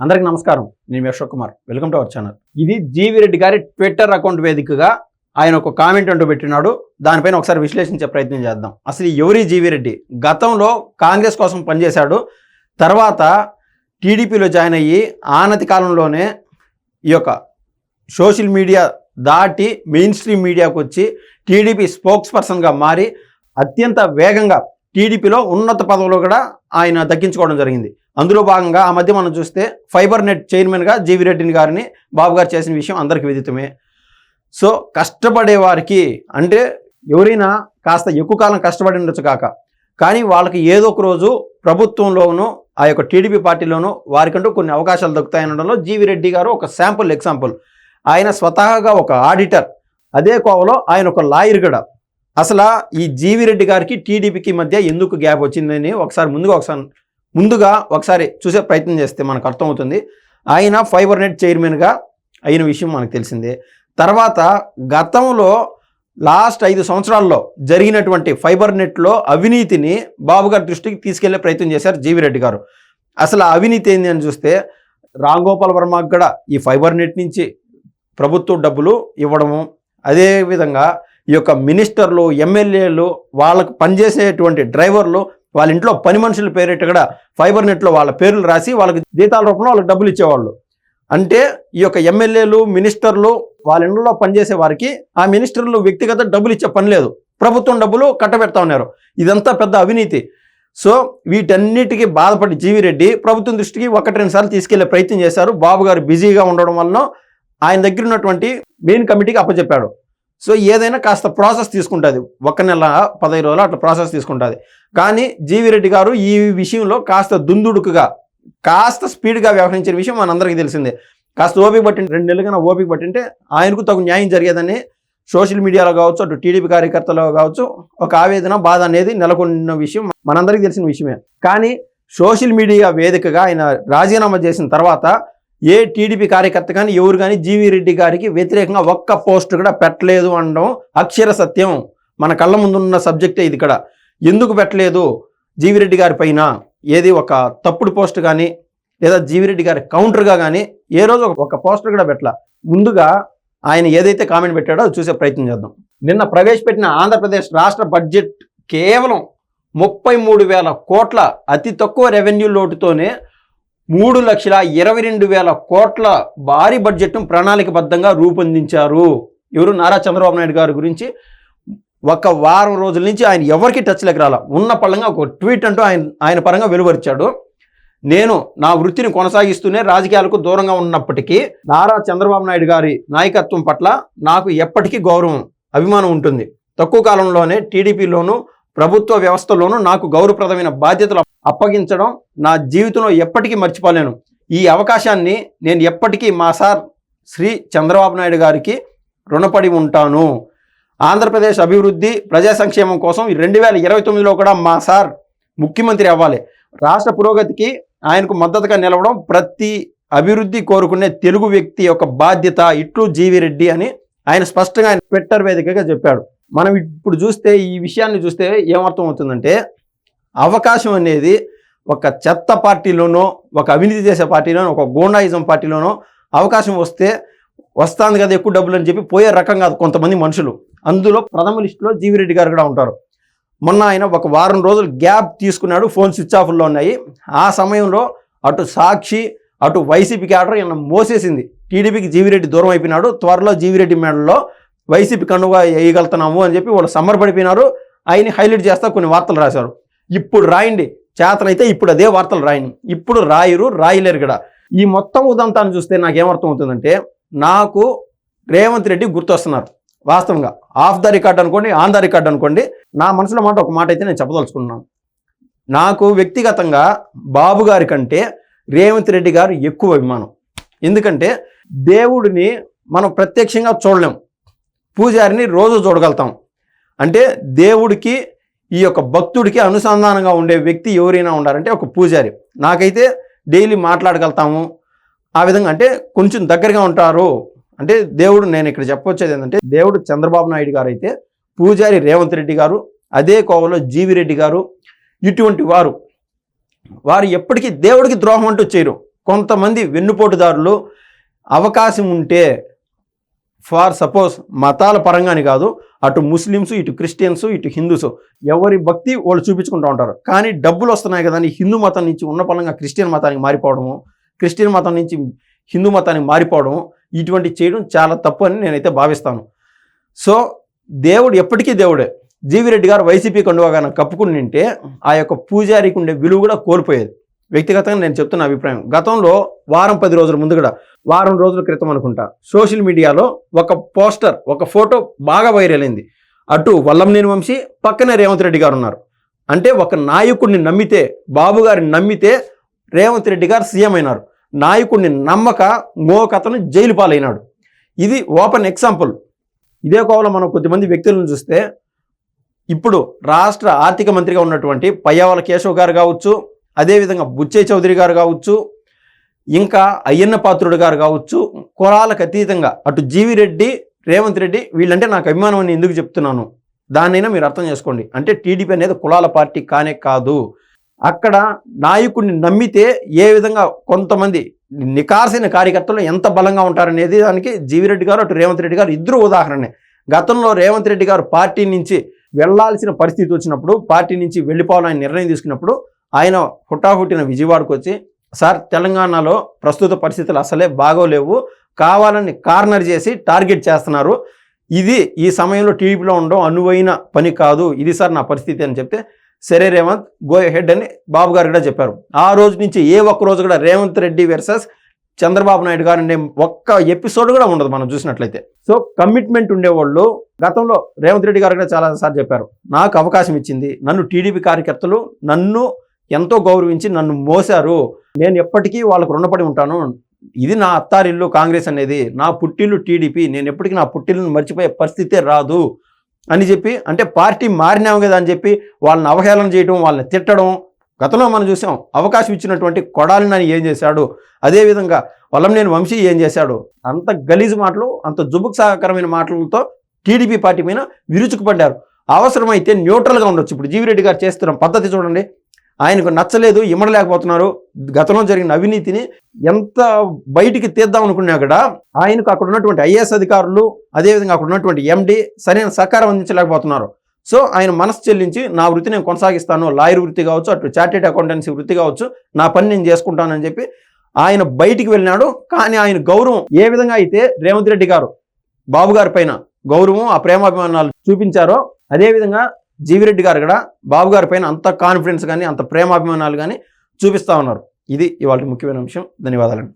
అందరికీ నమస్కారం. నేను Ashok Kumar. Welcome to our channel. ఇది జీవి రెడ్డి గారి ట్విట్టర్ అకౌంట్ వేదికగా ఆయన ఒక కామెంట్ అంటూ పెట్టినాడు. దానిపైన ఒకసారి విశ్లేషించే ప్రయత్నం చేద్దాం. అసలు ఎవరి జీవి రెడ్డి? గతంలో కాంగ్రెస్ కోసం పనిచేశాడు. తర్వాత టీడీపీలో జాయిన్ అయ్యి ఆనతి కాలంలోనే ఈ యొక్క సోషల్ మీడియా దాటి మెయిన్ స్ట్రీమ్ మీడియాకు వచ్చి టీడీపీ స్పోక్స్ పర్సన్గా మారి అత్యంత వేగంగా టీడీపీలో ఉన్నత పదవులు కూడా ఆయన దక్కించుకోవడం జరిగింది. అందులో భాగంగా ఆ మధ్య మనం చూస్తే ఫైబర్ నెట్ చైర్మన్గా జీవి రెడ్డిని గారిని బాబు గారు చేసిన విషయం అందరికీ విదితమే. సో కష్టపడే వారికి అంటే ఎవరైనా కాస్త ఎక్కువ కాలం కష్టపడి ఉండొచ్చు కాక, కానీ వాళ్ళకి ఏదో ఒక రోజు ప్రభుత్వంలోనూ ఆ యొక్క టీడీపీ పార్టీలోనూ వారికంటూ కొన్ని అవకాశాలు దక్కుతాయనడంలో జీవి రెడ్డి గారు ఒక శాంపుల్ ఎగ్జాంపుల్. ఆయన స్వతహాగా ఒక ఆడిటర్, అదే కోవలో ఆయన ఒక లాయర్ కూడా. అసలు ఈ జీవి రెడ్డి గారికి టీడీపీకి మధ్య ఎందుకు గ్యాప్ వచ్చిందని ముందుగా ఒకసారి చూసే ప్రయత్నం చేస్తే మనకు అర్థమవుతుంది. ఆయన ఫైబర్ నెట్ చైర్మన్గా అయిన విషయం మనకు తెలిసిందే. తర్వాత గతంలో లాస్ట్ 5 సంవత్సరాల్లో జరిగినటువంటి ఫైబర్ నెట్లో అవినీతిని బాబు గారి దృష్టికి తీసుకెళ్లే ప్రయత్నం చేశారు జీవి రెడ్డి గారు. అసలు అవినీతి ఏంది అని చూస్తే రామ్ గోపాల్ వర్మకు కూడా ఈ ఫైబర్ నెట్ నుంచి ప్రభుత్వ డబ్బులు ఇవ్వడము, అదేవిధంగా ఈ యొక్క మినిస్టర్లు, ఎమ్మెల్యేలు, వాళ్ళకు పనిచేసేటువంటి డ్రైవర్లు, వాళ్ళ ఇంట్లో పని మనుషుల పేరిట కూడా ఫైబర్ నెట్లో వాళ్ళ పేర్లు రాసి వాళ్ళకి జీతాల రూపంలో వాళ్ళకి డబ్బులు ఇచ్చేవాళ్ళు. అంటే ఈ యొక్క ఎమ్మెల్యేలు, మినిస్టర్లు వాళ్ళ ఇంట్లో పనిచేసే వారికి ఆ మినిస్టర్లు వ్యక్తిగత డబ్బులు ఇచ్చే పని లేదు, ప్రభుత్వం డబ్బులు కట్టబెడతా ఉన్నారు. ఇదంతా పెద్ద అవినీతి. సో వీటన్నిటికీ బాధపడి జీవి రెడ్డి ప్రభుత్వం దృష్టికి 1-2 సార్లు తీసుకెళ్లే ప్రయత్నం చేశారు. బాబు గారు బిజీగా ఉండడం వలన ఆయన దగ్గర ఉన్నటువంటి మెయిన్ కమిటీకి అప్పచెప్పాడు. సో ఏదైనా కాస్త ప్రాసెస్ తీసుకుంటుంది, 1 నెల 15 రోజులు అట్లా ప్రాసెస్ తీసుకుంటుంది. కానీ జీవి రెడ్డి గారు ఈ విషయంలో కాస్త దుందుడుకుగా, కాస్త స్పీడ్గా వ్యవహరించిన విషయం మనందరికీ తెలిసిందే. కాస్త ఓపిక పట్టింటే 2 నెలలుగా ఓపిక పట్టింటే ఆయనకు తగు న్యాయం జరిగేదని సోషల్ మీడియాలో కావచ్చు, అటు టీడీపీ కార్యకర్తలు కావచ్చు, ఒక ఆవేదన, బాధ అనేది నెలకొన్న విషయం మనందరికీ తెలిసిన విషయమే. కానీ సోషల్ మీడియా వేదికగా ఆయన రాజీనామా చేసిన తర్వాత ఏ టీడీపీ కార్యకర్త కానీ ఎవరు కానీ జీవి రెడ్డి గారికి వ్యతిరేకంగా ఒక్క పోస్ట్ కూడా పెట్టలేదు అనడం అక్షర సత్యం. మన కళ్ళ ముందున్న సబ్జెక్టే ఇది. ఇక్కడ ఎందుకు పెట్టలేదు జీవి రెడ్డి గారి పైన ఏది ఒక తప్పుడు పోస్ట్ కానీ లేదా జీవి రెడ్డి గారి కౌంటర్గా కానీ ఏ రోజు ఒక పోస్టర్ కూడా పెట్టలా. ముందుగా ఆయన ఏదైతే కామెంట్ పెట్టాడో అది చూసే ప్రయత్నం చేద్దాం. నిన్న ప్రవేశపెట్టిన ఆంధ్రప్రదేశ్ రాష్ట్ర బడ్జెట్ కేవలం 33,000 కోట్ల అతి తక్కువ రెవెన్యూ లోటుతోనే 3,22,000 కోట్ల భారీ బడ్జెట్ను ప్రణాళికబద్ధంగా రూపొందించారు. ఎవరు? నారా చంద్రబాబు నాయుడు గారి గురించి ఒక వారం రోజుల నుంచి ఆయన ఎవరికి టచ్లోకి రాల. ఉన్న పళ్ళంగా ఒక ట్వీట్ అంటూ ఆయన పరంగా వెలువరిచాడు. నేను నా వృత్తిని కొనసాగిస్తూనే రాజకీయాలకు దూరంగా ఉన్నప్పటికీ నారా చంద్రబాబు నాయుడు గారి నాయకత్వం పట్ల నాకు ఎప్పటికీ గౌరవం, అభిమానం ఉంటుంది. తక్కువ కాలంలోనే టీడీపీలోనూ ప్రభుత్వ వ్యవస్థలోనూ నాకు గౌరవప్రదమైన బాధ్యతలు అప్పగించడం నా జీవితంలో ఎప్పటికీ మర్చిపోలేను. ఈ అవకాశాన్ని నేను ఎప్పటికీ మా సార్ శ్రీ చంద్రబాబు నాయుడు గారికి రుణపడి ఉంటాను. ఆంధ్రప్రదేశ్ అభివృద్ధి, ప్రజా సంక్షేమం కోసం 2029లో కూడా మా సార్ ముఖ్యమంత్రి అవ్వాలి. రాష్ట్ర పురోగతికి ఆయనకు మద్దతుగా నిలవడం ప్రతి అభివృద్ధి కోరుకునే తెలుగు వ్యక్తి యొక్క బాధ్యత. ఇట్లు జీవి రెడ్డి అని ఆయన స్పష్టంగా ఆయన ట్విట్టర్ వేదికగా చెప్పాడు. మనం ఇప్పుడు చూస్తే ఈ విషయాన్ని చూస్తే ఏమర్థం అవుతుందంటే, అవకాశం అనేది ఒక చెత్త పార్టీలోనో, ఒక అవినీతి చేసే పార్టీలోనో, ఒక గూండాయిజం పార్టీలోనో అవకాశం వస్తుంది కదా ఎక్కువ డబ్బులు అని చెప్పి పోయే రకం కాదు కొంతమంది మనుషులు. అందులో ప్రథమ లిస్టులో జీవి రెడ్డి గారు కూడా ఉంటారు. మొన్న ఆయన ఒక వారం రోజులు గ్యాప్ తీసుకున్నాడు, ఫోన్ స్విచ్ ఆఫ్లో ఉన్నాయి. ఆ సమయంలో అటు సాక్షి, అటు వైసీపీ క్యాడర్ ఈయన మోసేసింది. టీడీపీకి జీవిరెడ్డి దూరం అయిపోయినాడు, త్వరలో జీవిరెడ్డి మెడలో వైసీపీ కన్నుగా వేయగలుగుతున్నాము అని చెప్పి వాళ్ళు సమ్మరపడిపోయినారు. ఆయన్ని హైలైట్ చేస్తా కొన్ని వార్తలు రాశారు. ఇప్పుడు రాయండి, చేతనైతే ఇప్పుడు అదే వార్తలు రాయండి. ఇప్పుడు రాయలేరు కూడా. ఈ మొత్తం ఉదంతాన్ని చూస్తే నాకేమర్థం అవుతుందంటే, నాకు రేవంత్ రెడ్డి గుర్తొస్తున్నారు. వాస్తవంగా ఆఫ్ ద రికార్డ్ అనుకోండి, ఆన్ ద రికార్డ్ అనుకోండి, నా మనసులో ఒక మాట అయితే నేను చెప్పదలుచుకున్నాను. నాకు వ్యక్తిగతంగా బాబు గారి కంటే రేవంత్ రెడ్డి గారు ఎక్కువ అభిమానం. ఎందుకంటే దేవుడిని మనం ప్రత్యక్షంగా చూడలేం, పూజారిని రోజు చూడగలుగుతాం. అంటే దేవుడికి ఈ యొక్క భక్తుడికి అనుసంధానంగా ఉండే వ్యక్తి ఎవరైనా ఉండాలంటే ఒక పూజారి. నాకైతే డైలీ మాట్లాడగలుగుతాము ఆ విధంగా, అంటే కొంచెం దగ్గరగా ఉంటారు. అంటే దేవుడు, నేను ఇక్కడ చెప్పొచ్చేది ఏంటంటే, దేవుడు చంద్రబాబు నాయుడు గారు అయితే పూజారి రేవంత్ రెడ్డి గారు, అదే కోవలో జీవి రెడ్డి గారు, ఇటువంటి వారు ఎప్పటికీ దేవుడికి ద్రోహం అంటూ చేయరు. కొంతమంది వెన్నుపోటుదారులు అవకాశం ఉంటే ఫార్ సపోజ్ మతాల పరంగాని కాదు, అటు ముస్లిమ్స్, ఇటు క్రిస్టియన్స్, ఇటు హిందూస్ ఎవరి భక్తి వాళ్ళు చూపించుకుంటూ ఉంటారు. కానీ డబ్బులు వస్తున్నాయి కదా అని హిందూ మతం నుంచి ఉన్న పరంగా క్రిస్టియన్ మతానికి మారిపోవడము, క్రిస్టియన్ మతం నుంచి హిందూ మతానికి మారిపోవడం, ఇటువంటి చేయడం చాలా తప్పు అని నేనైతే భావిస్తాను. సో దేవుడు ఎప్పటికీ దేవుడే. జీవిరెడ్డి గారు వైసీపీ కండువాగా కప్పుకుని నింటే ఆ యొక్క పూజారికి ఉండే విలువ కూడా కోల్పోయేది. వ్యక్తిగతంగా నేను చెప్తున్న అభిప్రాయం. గతంలో వారం 10 రోజుల ముందు కూడా, వారం రోజుల క్రితం అనుకుంటా, సోషల్ మీడియాలో ఒక పోస్టర్, ఒక ఫోటో బాగా వైరల్ అయింది. అటు వల్లంనేని వంశీ, పక్కనే రేవంత్ రెడ్డి గారు ఉన్నారు. అంటే ఒక నాయకుడిని నమ్మితే, బాబు గారిని నమ్మితే రేవంత్ రెడ్డి గారు సీఎం అయినారు. నాయకుడిని నమ్మక మోకతను జైలు పాలైనాడు. ఇది ఓపెన్ ఎగ్జాంపుల్. ఇదే కోవలో మనం కొద్దిమంది వ్యక్తులను చూస్తే, ఇప్పుడు రాష్ట్ర ఆర్థిక మంత్రిగా ఉన్నటువంటి పయ్యావల కేశవ్ గారు కావచ్చు, అదేవిధంగా బుచ్చయ్య చౌదరి గారు కావచ్చు, ఇంకా అయ్యన్న పాత్రుడు గారు కావచ్చు, కులాలకు అతీతంగా అటు జీవిరెడ్డి, రేవంత్ రెడ్డి వీళ్ళంటే నాకు అభిమానం అని ఎందుకు చెప్తున్నాను, దాన్నైనా మీరు అర్థం చేసుకోండి. అంటే టీడీపీ అనేది కులాల పార్టీ కానే కాదు. అక్కడ నాయకుడిని నమ్మితే ఏ విధంగా కొంతమంది నికార్సైన కార్యకర్తలు ఎంత బలంగా ఉంటారనేది దానికి జీవిరెడ్డి గారు, అటు రేవంత్ రెడ్డి గారు ఇద్దరు ఉదాహరణే. గతంలో రేవంత్ రెడ్డి గారు పార్టీ నుంచి వెళ్లాల్సిన పరిస్థితి వచ్చినప్పుడు, పార్టీ నుంచి వెళ్ళిపోవాలని నిర్ణయం తీసుకున్నప్పుడు ఆయన హుటాహుటిన విజయవాడకు వచ్చి, సార్ తెలంగాణలో ప్రస్తుత పరిస్థితులు అసలే బాగోలేవు, కావాలని కార్నర్ చేసి టార్గెట్ చేస్తున్నారు, ఇది ఈ సమయంలో టీడీపీలో ఉండడం అనువైన పని కాదు, ఇది సార్ నా పరిస్థితి అని చెప్తే, సరే రేవంత్ గో హెడ్ అని బాబు గారు కూడా చెప్పారు. ఆ రోజు నుంచి ఏ ఒక్క రోజు కూడా రేవంత్ రెడ్డి వర్సెస్ చంద్రబాబు నాయుడు గారు అనే ఒక్క ఎపిసోడ్ కూడా ఉండదు మనం చూసినట్లయితే. సో కమిట్మెంట్ ఉండేవాళ్ళు గతంలో రేవంత్ రెడ్డి గారు కూడా చాలాసార్లు చెప్పారు, నాకు అవకాశం ఇచ్చింది, నన్ను టీడీపీ కార్యకర్తలు నన్ను ఎంతో గౌరవించి నన్ను మోసారు, నేను ఎప్పటికీ వాళ్ళకు రుణపడి ఉంటాను, ఇది నా అత్తారిల్లు కాంగ్రెస్ అనేది, నా పుట్టిల్లు టీడీపీ, నేను ఎప్పటికీ నా పుట్టిల్లును మర్చిపోయే పరిస్థితే రాదు అని చెప్పి, అంటే పార్టీ మారినాము కదా అని చెప్పి వాళ్ళని అవహేళన చేయడం, వాళ్ళని తిట్టడం గతంలో మనం చూసాం. అవకాశం ఇచ్చినటువంటి కొడాలి నాని ఏం చేశాడు, అదేవిధంగా వల్లంనేని వంశీ ఏం చేశాడు, అంత గలీజు మాటలు, అంత జుబుక్సాకరమైన మాటలతో టీడీపీ పార్టీ పైన విరుచుకుపడ్డారు. అవసరమైతే న్యూట్రల్గా ఉండొచ్చు. ఇప్పుడు జీవిరెడ్డి గారు చేస్తున్న పద్ధతి చూడండి, ఆయనకు నచ్చలేదు, ఇమ్మడలేకపోతున్నారు. గతంలో జరిగిన అవినీతిని ఎంత బయటికి తీద్దాం అనుకున్నా కూడా ఆయనకు అక్కడ ఉన్నటువంటి ఐఏఎస్ అధికారులు, అదేవిధంగా అక్కడ ఉన్నటువంటి ఎండి సరైన సహకారం అందించలేకపోతున్నారు. సో ఆయన మనసు చెల్లించి నా వృత్తి నేను కొనసాగిస్తాను, లాయర్ వృత్తి కావచ్చు, అటు చార్టెడ్ అకౌంటెన్సీ వృత్తి కావచ్చు, నా పని నేను చేసుకుంటానని చెప్పి ఆయన బయటికి వెళ్ళినాడు. కానీ ఆయన గౌరవం ఏ విధంగా అయితే రేవంత్ రెడ్డి గారు బాబు గారి పైన గౌరవం, ఆ ప్రేమాభిమానాలు చూపించారో, అదేవిధంగా జీవిరెడ్డి గారు కూడా బాబు గారి పైన అంత కాన్ఫిడెన్స్ కానీ, అంత ప్రేమాభిమానాలు కానీ చూపిస్తూ ఉన్నారు. ఇది ఇవాళ ముఖ్యమైన అంశం. ధన్యవాదాలండి.